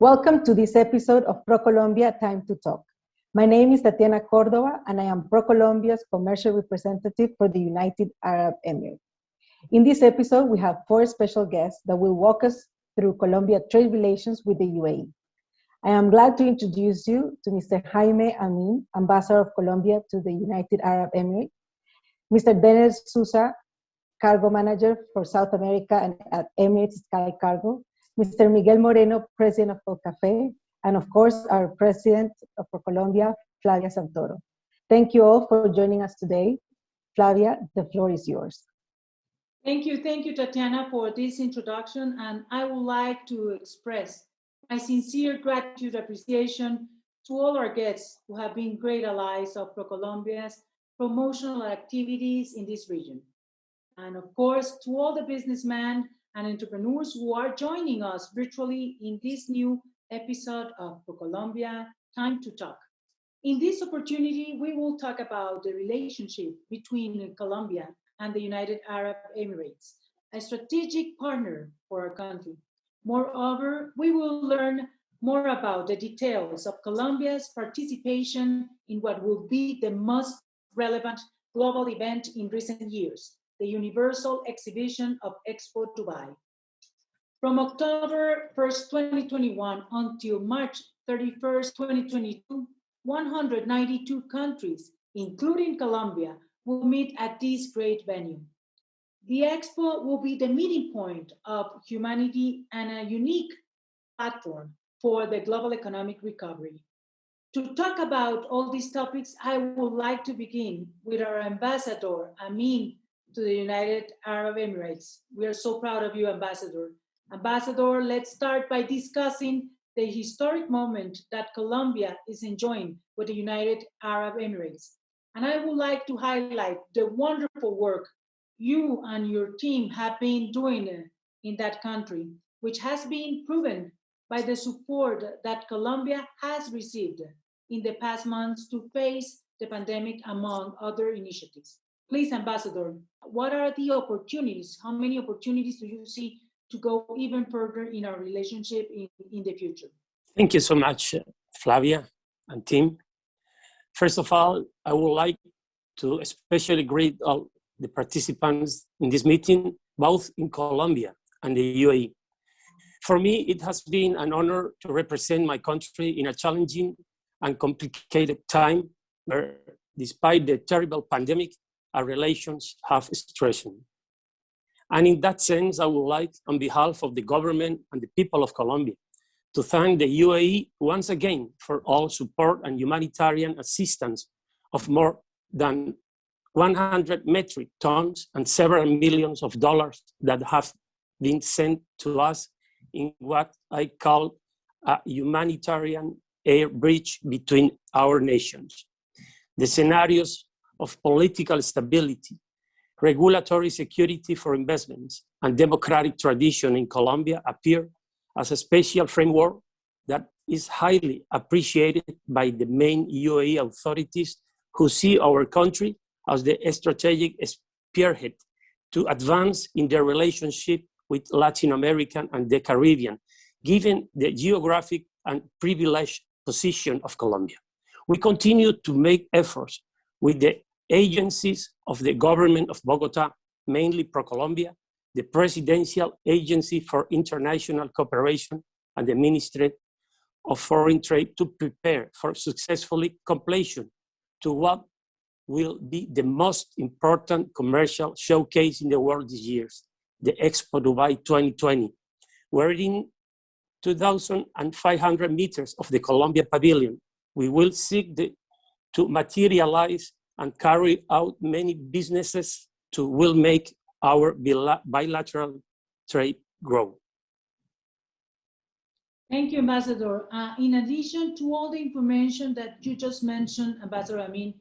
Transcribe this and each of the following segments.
Welcome to this episode of ProColombia Time to Talk. My name is Tatiana Cordova, and I am ProColombia's commercial representative for the United Arab Emirates. In this episode, we have 4 special guests that will walk us through Colombia trade relations with the UAE. I am glad to introduce you to Mr. Jaime Amin, Ambassador of Colombia to the United Arab Emirates, Mr. Dennis Sousa, Cargo Manager for South America and at Emirates Sky Cargo, Mr. Miguel Moreno, President of Colcafé, and of course, our President of Colombia, Flavia Santoro. Thank you all for joining us today. Flavia, the floor is yours. Thank you, Tatiana, for this introduction, and I would like to express my sincere gratitude and appreciation to all our guests who have been great allies of ProColombia's promotional activities in this region. And of course, to all the businessmen and entrepreneurs who are joining us virtually in this new episode of ProColombia Time to Talk. In this opportunity, we will talk about the relationship between Colombia and the United Arab Emirates, a strategic partner for our country. Moreover, we will learn more about the details of Colombia's participation in what will be the most relevant global event in recent years, the Universal Exhibition of Expo Dubai. From October 1st, 2021 until March 31st, 2022, 192 countries, including Colombia, will meet at this great venue. The Expo will be the meeting point of humanity and a unique platform for the global economic recovery. To talk about all these topics, I would like to begin with our Ambassador, Amin, to the United Arab Emirates. We are so proud of you, Ambassador. Ambassador, let's start by discussing the historic moment that Colombia is enjoying with the United Arab Emirates. And I would like to highlight the wonderful work you and your team have been doing in that country, which has been proven by the support that Colombia has received in the past months to face the pandemic, among other initiatives. Please, Ambassador, what are the opportunities? How many opportunities do you see to go even further in our relationship in the future? Thank you so much, Flavia and team. First of all, I would like to especially greet all the participants in this meeting, both in Colombia and the UAE. For me, it has been an honor to represent my country in a challenging and complicated time where, despite the terrible pandemic, our relations have strengthened. And in that sense, I would like, on behalf of the government and the people of Colombia, to thank the UAE once again for all support and humanitarian assistance of more than 100 metric tons and several millions of dollars that have been sent to us in what I call a humanitarian air bridge between our nations. The scenarios of political stability, regulatory security for investments, and democratic tradition in Colombia appear as a special framework that is highly appreciated by the main UAE authorities who see our country as the strategic spearhead to advance in their relationship with Latin America and the Caribbean, given the geographic and privileged position of Colombia. We continue to make efforts with the agencies of the government of Bogota, mainly ProColombia, the Presidential Agency for International Cooperation, and the Ministry of Foreign Trade to prepare for successfully completion to what will be the most important commercial showcase in the world this year, the Expo Dubai 2020, wherein 2,500 meters of the Colombia Pavilion, we will seek to materialize and carry out many businesses to will make our bilateral trade grow. Thank you, Ambassador. In addition to all the information that you just mentioned, Ambassador Amin,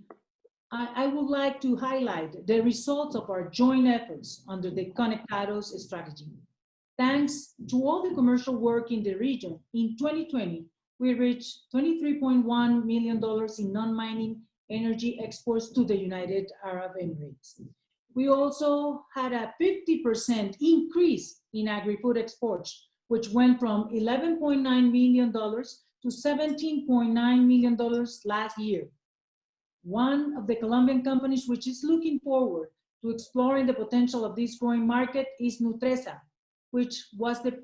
I would like to highlight the results of our joint efforts under the Conectados strategy. Thanks to all the commercial work in the region, in 2020, we reached $23.1 million in non-mining energy exports to the United Arab Emirates. We also had a 50% increase in agri-food exports, which went from $11.9 million to $17.9 million last year. One of the Colombian companies which is looking forward to exploring the potential of this growing market is Nutresa, which was the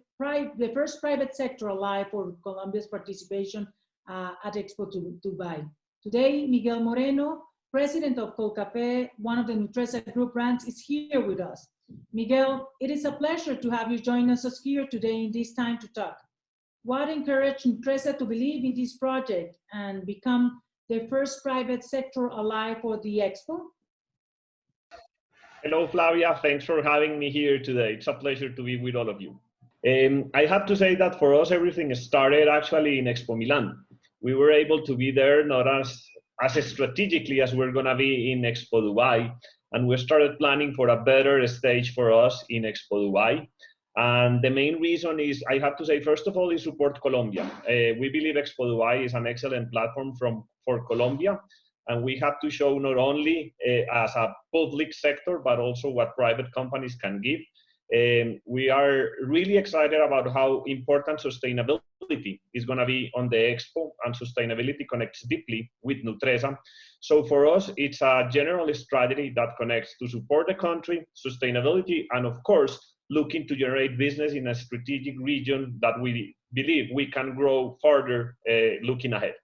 first private sector alive for Colombia's participation at Expo Dubai. Today, Miguel Moreno, president of Colcafé, one of the Nutresa Group brands, is here with us. Miguel, it is a pleasure to have you join us here today in this time to talk. What encouraged Nutresa to believe in this project and become the first private sector alive for the Expo? Hello, Flavia. Thanks for having me here today. It's a pleasure to be with all of you. I have to say that for us, everything started actually in Expo Milan. We were able to be there not as strategically as we're going to be in Expo Dubai, and we started planning for a better stage for us in Expo Dubai. And the main reason is, I have to say, first of all, is support Colombia. We believe Expo Dubai is an excellent platform for Colombia, and we have to show not only as a public sector, but also what private companies can give. We are really excited about how important sustainability is going to be on the Expo, and sustainability connects deeply with Nutresa. So for us, it's a general strategy that connects to support the country, sustainability, and of course, looking to generate business in a strategic region that we believe we can grow further looking ahead.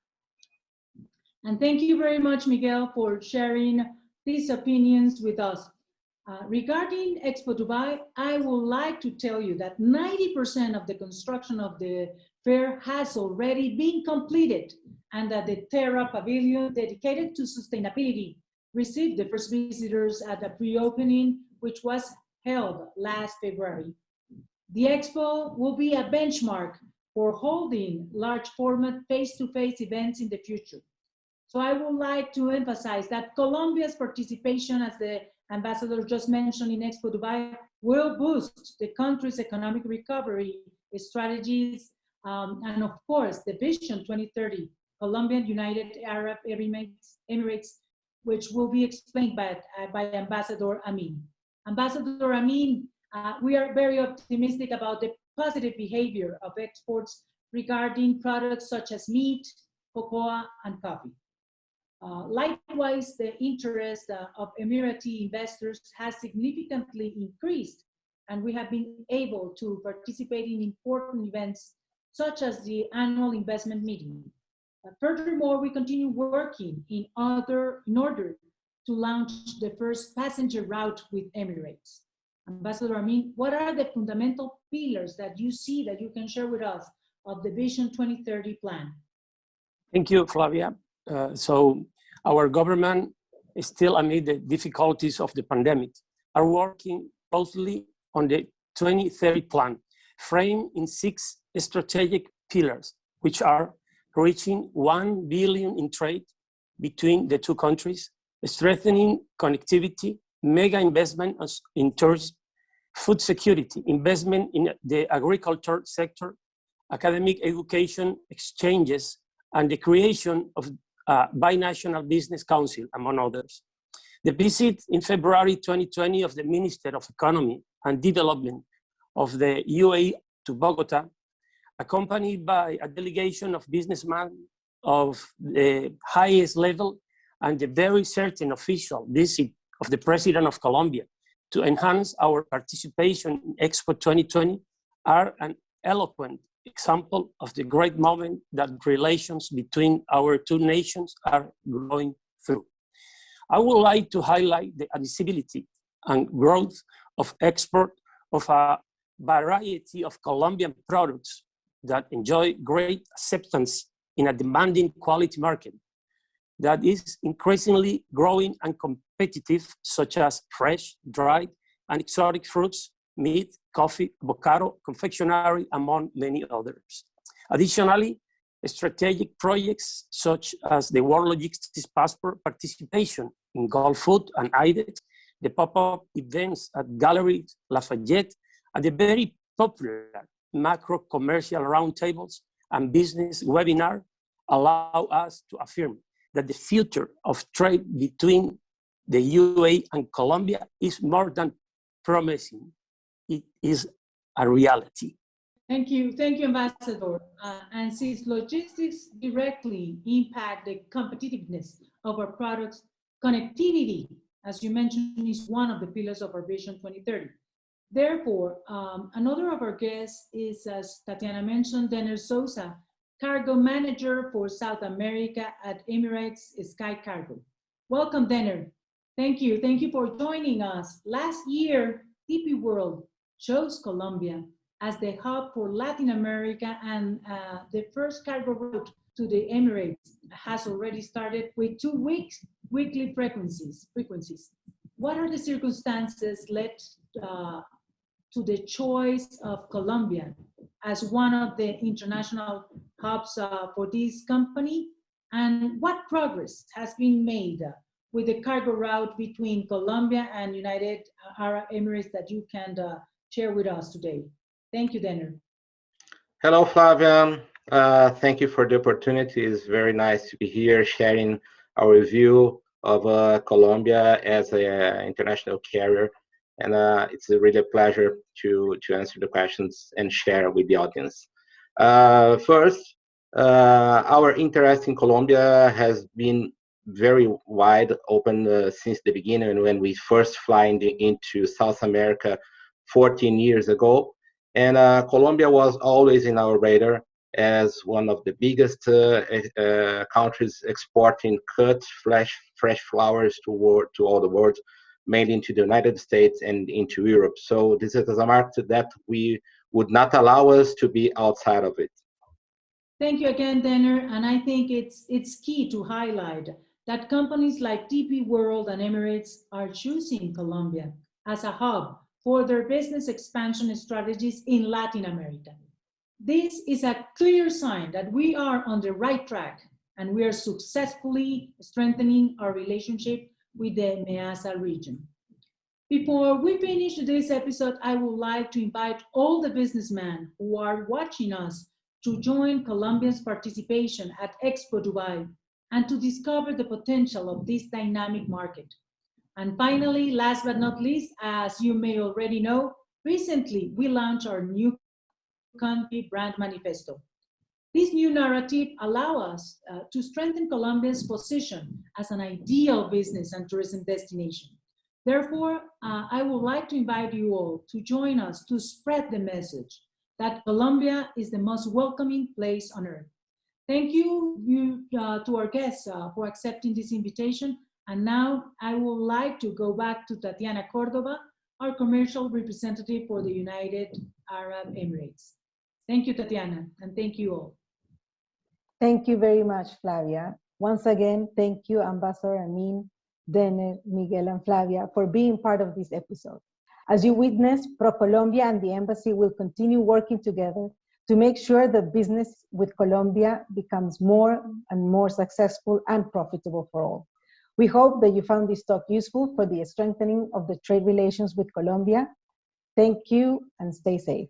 And thank you very much, Miguel, for sharing these opinions with us. Regarding Expo Dubai, I would like to tell you that 90% of the construction of the fair has already been completed, and that the Terra Pavilion dedicated to sustainability received the first visitors at the pre-opening, which was held last February. The Expo will be a benchmark for holding large format face-to-face events in the future. So I would like to emphasize that Colombia's participation, as the ambassador just mentioned, in Expo Dubai will boost the country's economic recovery strategies, and of course the Vision 2030, Colombian United Arab Emirates, which will be explained by Ambassador Amin. Ambassador Amin, we are very optimistic about the positive behavior of exports regarding products such as meat, cocoa, and coffee. Likewise, the interest of Emirati investors has significantly increased, and we have been able to participate in important events such as the annual investment meeting. Furthermore, we continue working in order to launch the first passenger route with Emirates. Ambassador Amin, what are the fundamental pillars that you see that you can share with us of the Vision 2030 plan? Thank you, Flavia. So our government, still amid the difficulties of the pandemic, are working closely on the 2030 plan, framed in 6 strategic pillars, which are reaching 1 billion in trade between the two countries, strengthening connectivity, mega investment in tourism, food security, investment in the agriculture sector, academic education exchanges, and the creation of a binational business council, among others. The visit in February 2020 of the Minister of Economy and Development of the UAE to Bogota, accompanied by a delegation of businessmen of the highest level, and the very certain official visit of the President of Colombia to enhance our participation in Expo 2020 are an eloquent example of the great moment that relations between our two nations are going through. I would like to highlight the visibility and growth of export of a variety of Colombian products that enjoy great acceptance in a demanding quality market that is increasingly growing and competitive, such as fresh, dried, and exotic fruits, meat, coffee, avocado, confectionery, among many others. Additionally, strategic projects such as the World Logistics Passport participation in Gulf Food and IDEX, the pop-up events at Gallery Lafayette, and the very popular macro commercial roundtables and business webinar allow us to affirm that the future of trade between the UAE and Colombia is more than promising. It is a reality. Thank you, Ambassador. And since logistics directly impact the competitiveness of our products, connectivity, as you mentioned, is one of the pillars of our Vision 2030. Therefore, another of our guests is, as Tatiana mentioned, Denner Sosa, Cargo Manager for South America at Emirates Sky Cargo. Welcome, Denner. Thank you. Thank you for joining us. Last year, DP World chose Colombia as the hub for Latin America, and the first cargo route to the Emirates has already started with 2 weeks weekly frequencies. What are the circumstances led to the choice of Colombia as one of the international hubs for this company? And what progress has been made with the cargo route between Colombia and United Arab Emirates that you can share with us today? Thank you, Denner. Hello, Flavia. Thank you for the opportunity. It's very nice to be here sharing our review of Colombia as an international carrier. And it's really a pleasure to answer the questions and share with the audience. First, our interest in Colombia has been very wide open since the beginning when we first flew into South America 14 years ago. And Colombia was always in our radar as one of the biggest countries exporting cut fresh flowers to all the world, mainly into the United States and into Europe. So this is a market that we would not allow us to be outside of it. Thank you again, Denner. And I think it's key to highlight that companies like DP World and Emirates are choosing Colombia as a hub for their business expansion strategies in Latin America. This is a clear sign that we are on the right track and we are successfully strengthening our relationship with the MEASA region. Before we finish this episode, I would like to invite all the businessmen who are watching us to join Colombia's participation at Expo Dubai and to discover the potential of this dynamic market. And finally, last but not least, as you may already know, recently we launched our new country brand manifesto. This new narrative allows us to strengthen Colombia's position as an ideal business and tourism destination. Therefore, I would like to invite you all to join us to spread the message that Colombia is the most welcoming place on earth. Thank you to our guests for accepting this invitation. And now I would like to go back to Tatiana Cordova, our commercial representative for the United Arab Emirates. Thank you, Tatiana, and thank you all. Thank you very much, Flavia. Once again, thank you, Ambassador Amin, Denner, Miguel, and Flavia, for being part of this episode. As you witnessed, ProColombia and the Embassy will continue working together to make sure the business with Colombia becomes more and more successful and profitable for all. We hope that you found this talk useful for the strengthening of the trade relations with Colombia. Thank you and stay safe.